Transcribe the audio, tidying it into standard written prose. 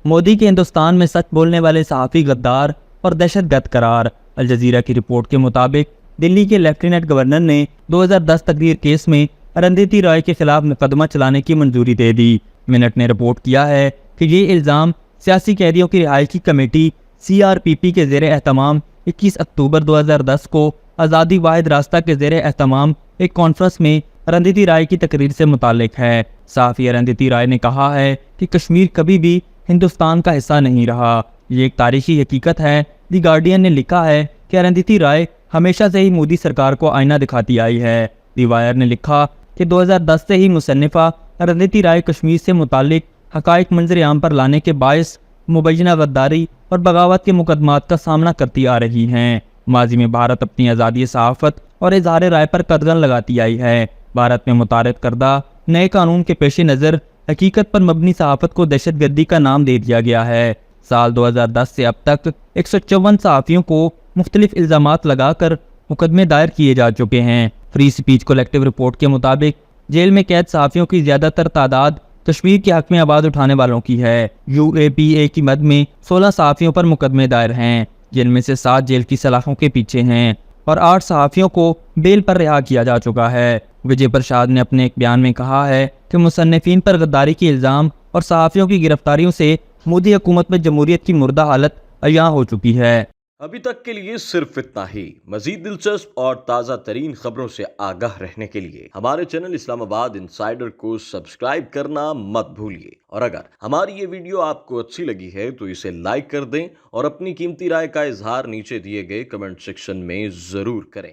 مودی کے ہندوستان میں سچ بولنے والے صحافی غدار اور دہشت گرد قرار۔ الجزیرہ کی رپورٹ کے مطابق دلی کے لیفٹیننٹ گورنر نے 2010 تقریر کیس میں ارندھتی رائے کے خلاف مقدمہ چلانے کی منظوری دے دی۔ منٹ نے رپورٹ کیا ہے کہ یہ الزام سیاسی قیدیوں کی رہائی کی کمیٹی CRPP کے زیر اہتمام 21 اکتوبر 2010 کو آزادی واحد راستہ کے زیر اہتمام ایک کانفرنس میں ارندھتی رائے کی تقریر سے متعلق ہے۔ صحافی ارندھتی رائے نے کہا ہے کہ کشمیر کبھی بھی ہندوستان کا حصہ نہیں رہا، یہ ایک تاریخی حقیقت ہے۔ دی گارڈین نے لکھا ہے کہ ارندھتی رائے ہمیشہ سے ہی مودی سرکار کو آئینہ دکھاتی آئی ہے۔ دی وائر نے لکھا کہ 2010 سے ہی مصنفہ ارندھتی رائے کشمیر سے متعلق حقائق منظر عام پر لانے کے باعث مبینہ غداری اور بغاوت کے مقدمات کا سامنا کرتی آ رہی ہیں۔ ماضی میں بھارت اپنی آزادی صحافت اور اظہار رائے پر قدغن لگاتی آئی ہے۔ بھارت میں متعارف کردہ نئے قانون کے پیش نظر حقیقت پر مبنی صحافت کو دہشت گردی کا نام دے دیا گیا ہے۔ سال 2010 سے اب تک 154 صحافیوں کو مختلف الزامات لگا کر مقدمے دائر کیے جا چکے ہیں۔ فری سپیچ کلیکٹیو رپورٹ کے مطابق جیل میں قید صحافیوں کی زیادہ تر تعداد کشمیر کے حق میں آواز اٹھانے والوں کی ہے۔ UAPA کی مد میں 16 صحافیوں پر مقدمے دائر ہیں، جن میں سے 7 جیل کی سلاخوں کے پیچھے ہیں اور 8 صحافیوں کو بیل پر رہا کیا جا چکا ہے۔ وجے پرساد نے اپنے ایک بیان میں کہا ہے کہ مصنفین پر غداری کے الزام اور صحافیوں کی گرفتاریوں سے مودی حکومت میں جمہوریت کی مردہ حالت عیاں ہو چکی ہے۔ ابھی تک کے لیے صرف اتنا ہی۔ مزید دلچسپ اور تازہ ترین خبروں سے آگاہ رہنے کے لیے ہمارے چینل اسلام آباد انسائیڈر کو سبسکرائب کرنا مت بھولیے، اور اگر ہماری یہ ویڈیو آپ کو اچھی لگی ہے تو اسے لائک کر دیں اور اپنی قیمتی رائے کا اظہار نیچے دیے گئے کمنٹ سیکشن میں ضرور کریں۔